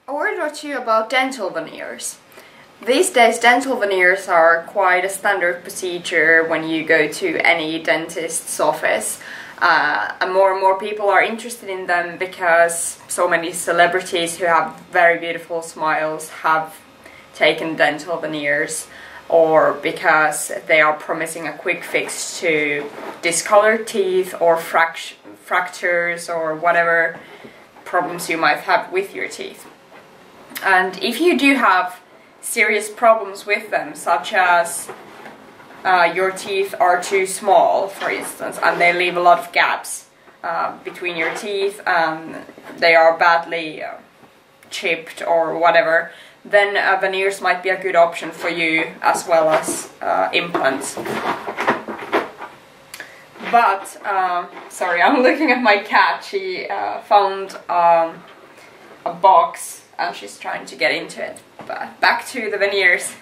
A word or two about dental veneers. These days dental veneers are quite a standard procedure when you go to any dentist's office. And more people are interested in them because so many celebrities who have very beautiful smiles have taken dental veneers, or because they are promising a quick fix to discolored teeth or fractures or whatever problems you might have with your teeth. And if you do have serious problems with them, such as your teeth are too small, for instance, and they leave a lot of gaps between your teeth and they are badly chipped or whatever, then veneers might be a good option for you, as well as implants. But, sorry, I'm looking at my cat. She found a box and she's trying to get into it. But back to the veneers.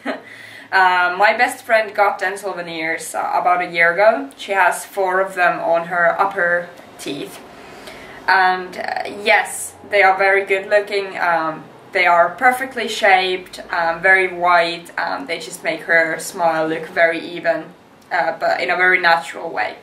My best friend got dental veneers about a year ago. She has 4 of them on her upper teeth. And yes, they are very good looking. They are perfectly shaped, very white, and they just make her smile look very even, but in a very natural way.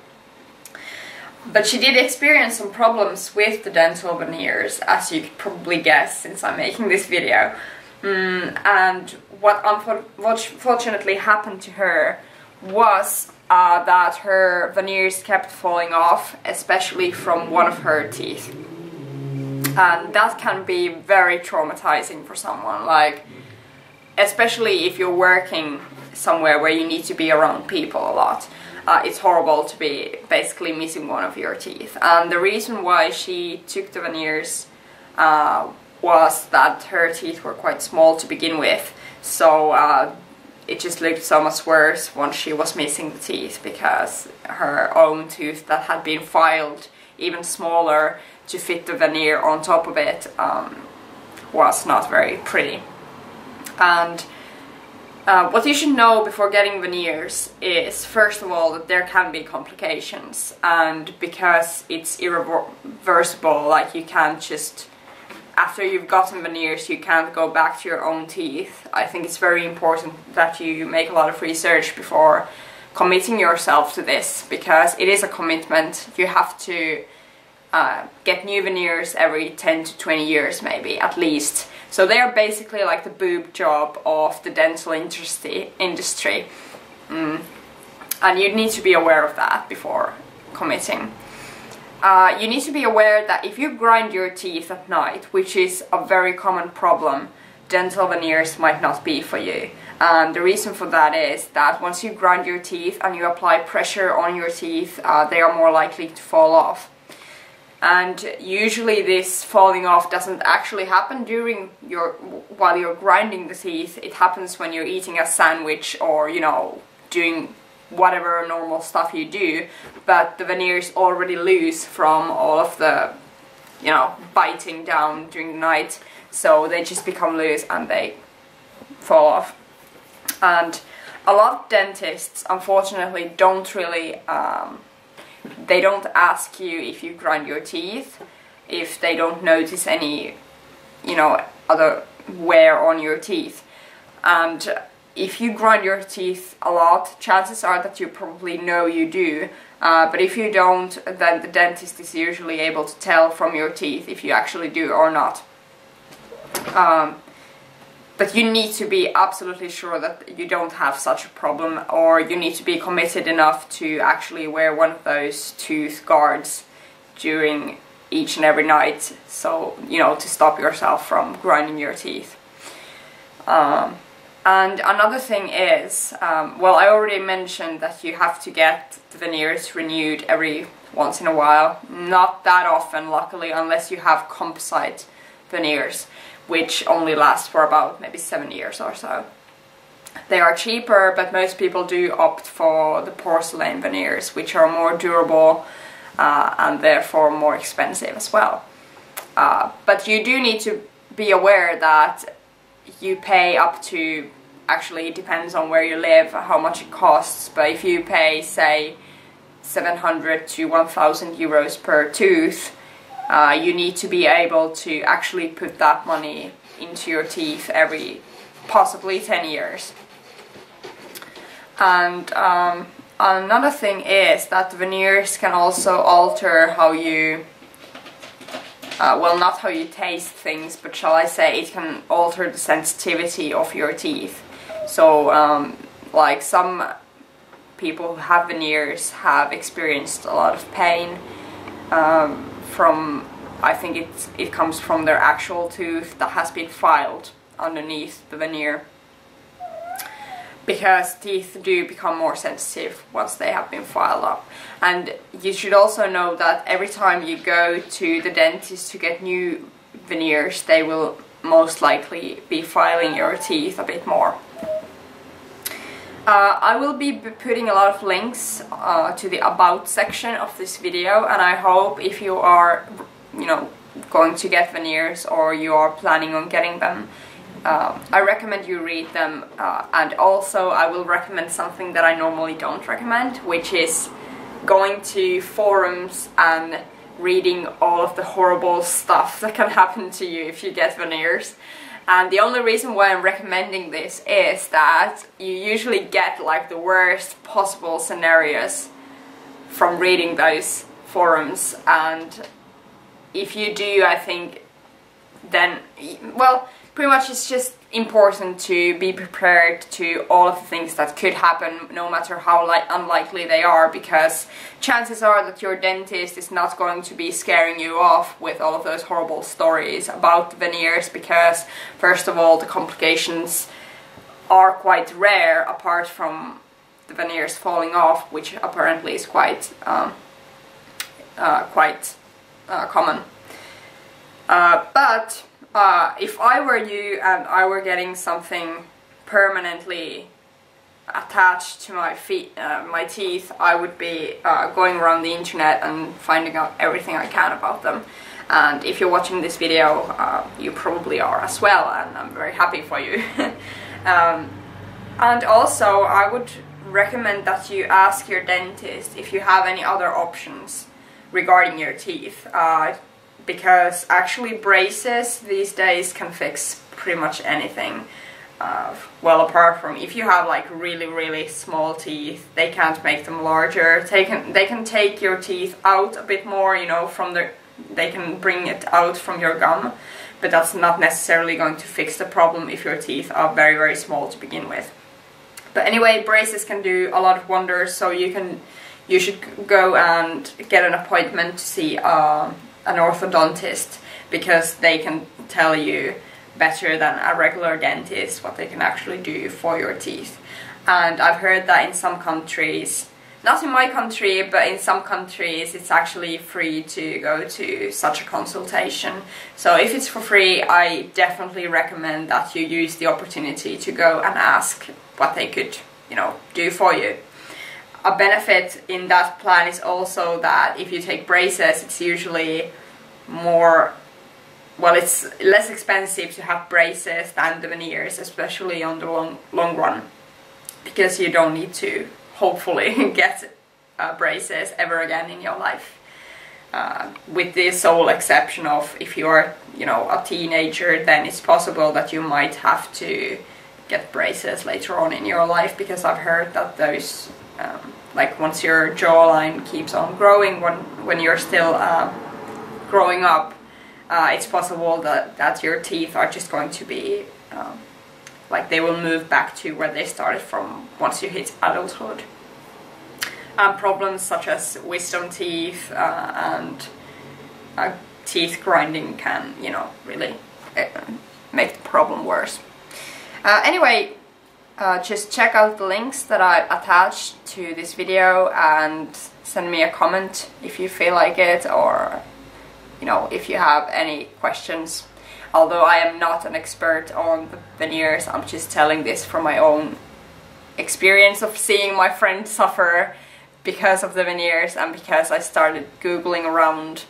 But she did experience some problems with the dental veneers, as you could probably guess since I'm making this video. And what unfortunately happened to her was that her veneers kept falling off, especially from one of her teeth. And that can be very traumatizing for someone, like, especially if you're working somewhere where you need to be around people a lot. It's horrible to be basically missing one of your teeth. And the reason why she took the veneers was that her teeth were quite small to begin with, so it just looked so much worse once she was missing the teeth, because her own tooth that had been filed even smaller to fit the veneer on top of it was not very pretty. And what you should know before getting veneers is, first of all, that there can be complications, and because it's irreversible, like you can't just, after you've gotten veneers, you can't go back to your own teeth. I think it's very important that you make a lot of research before committing yourself to this, because it is a commitment. You have to get new veneers every 10 to 20 years maybe, at least. So they are basically like the boob job of the dental industry. And you need to be aware of that before committing. You need to be aware that if you grind your teeth at night, which is a very common problem, dental veneers might not be for you. And the reason for that is that once you grind your teeth and you apply pressure on your teeth, they are more likely to fall off. And usually this falling off doesn't actually happen while you're grinding the teeth. It happens when you're eating a sandwich or, you know, doing whatever normal stuff you do, but the veneers already loose from all of the, you know, biting down during the night, so they just become loose and they fall off. And a lot of dentists, unfortunately, don't really they don't ask you if you grind your teeth, if they don't notice any, you know, other wear on your teeth. And if you grind your teeth a lot, chances are that you probably know you do. But if you don't, then the dentist is usually able to tell from your teeth if you actually do or not. But you need to be absolutely sure that you don't have such a problem, or you need to be committed enough to actually wear one of those tooth guards during each and every night, so, you know, to stop yourself from grinding your teeth. And another thing is, well, I already mentioned that you have to get the veneers renewed every once in a while. Not that often, luckily, unless you have composite veneers, which only last for about maybe 7 years or so. They are cheaper, but most people do opt for the porcelain veneers, which are more durable and therefore more expensive as well. But you do need to be aware that you pay up to, actually it depends on where you live, how much it costs, but if you pay, say, 700 to 1,000 euros per tooth, you need to be able to actually put that money into your teeth every possibly 10 years. And another thing is that veneers can also alter how you, well, not how you taste things, but shall I say, it can alter the sensitivity of your teeth. So like some people who have veneers have experienced a lot of pain from, I think it comes from their actual tooth that has been filed underneath the veneer, because teeth do become more sensitive once they have been filed up. And you should also know that every time you go to the dentist to get new veneers, they will most likely be filing your teeth a bit more. I will be putting a lot of links to the about section of this video, and I hope if you are, you know, going to get veneers or you are planning on getting them, I recommend you read them, and also I will recommend something that I normally don't recommend, which is going to forums and reading all of the horrible stuff that can happen to you if you get veneers. And the only reason why I'm recommending this is that you usually get like the worst possible scenarios from reading those forums, and if you do, I think then, well, pretty much it's just important to be prepared to all of the things that could happen, no matter how unlikely they are, because chances are that your dentist is not going to be scaring you off with all of those horrible stories about the veneers, because first of all, the complications are quite rare apart from the veneers falling off, which apparently is quite common. But if I were you and I were getting something permanently attached to my my teeth, I would be going around the internet and finding out everything I can about them. And if you're watching this video, you probably are as well, and I'm very happy for you. And also, I would recommend that you ask your dentist if you have any other options regarding your teeth. Because actually braces these days can fix pretty much anything. Well, apart from if you have like really small teeth, they can't make them larger. They can take your teeth out a bit more, you know, they can bring it out from your gum, but that's not necessarily going to fix the problem if your teeth are very small to begin with. But anyway, braces can do a lot of wonders, so you should go and get an appointment to see an orthodontist, because they can tell you better than a regular dentist what they can actually do for your teeth. And I've heard that in some countries, not in my country, but in some countries it's actually free to go to such a consultation. So if it's for free, I definitely recommend that you use the opportunity to go and ask what they could, you know, do for you. A benefit in that plan is also that if you take braces, it's usually more, well, it's less expensive to have braces than the veneers, especially on the long run, because you don't need to, hopefully, get braces ever again in your life. With the sole exception of if you are, you know, a teenager, then it's possible that you might have to get braces later on in your life, because I've heard that those like once your jawline keeps on growing when you're still growing up, it's possible that your teeth are just going to be like they will move back to where they started from once you hit adulthood. Problems such as wisdom teeth and teeth grinding can, you know, really make the problem worse. Anyway, just check out the links that I attached to this video and send me a comment if you feel like it, or, you know, if you have any questions. Although I am not an expert on the veneers, I'm just telling this from my own experience of seeing my friend suffer because of the veneers, and because I started googling around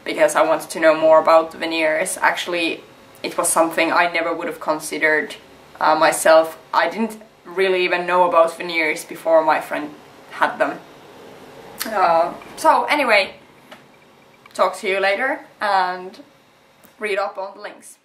because I wanted to know more about the veneers. Actually, it was something I never would have considered myself. I didn't really even know about veneers before my friend had them. So anyway, talk to you later and read up on the links.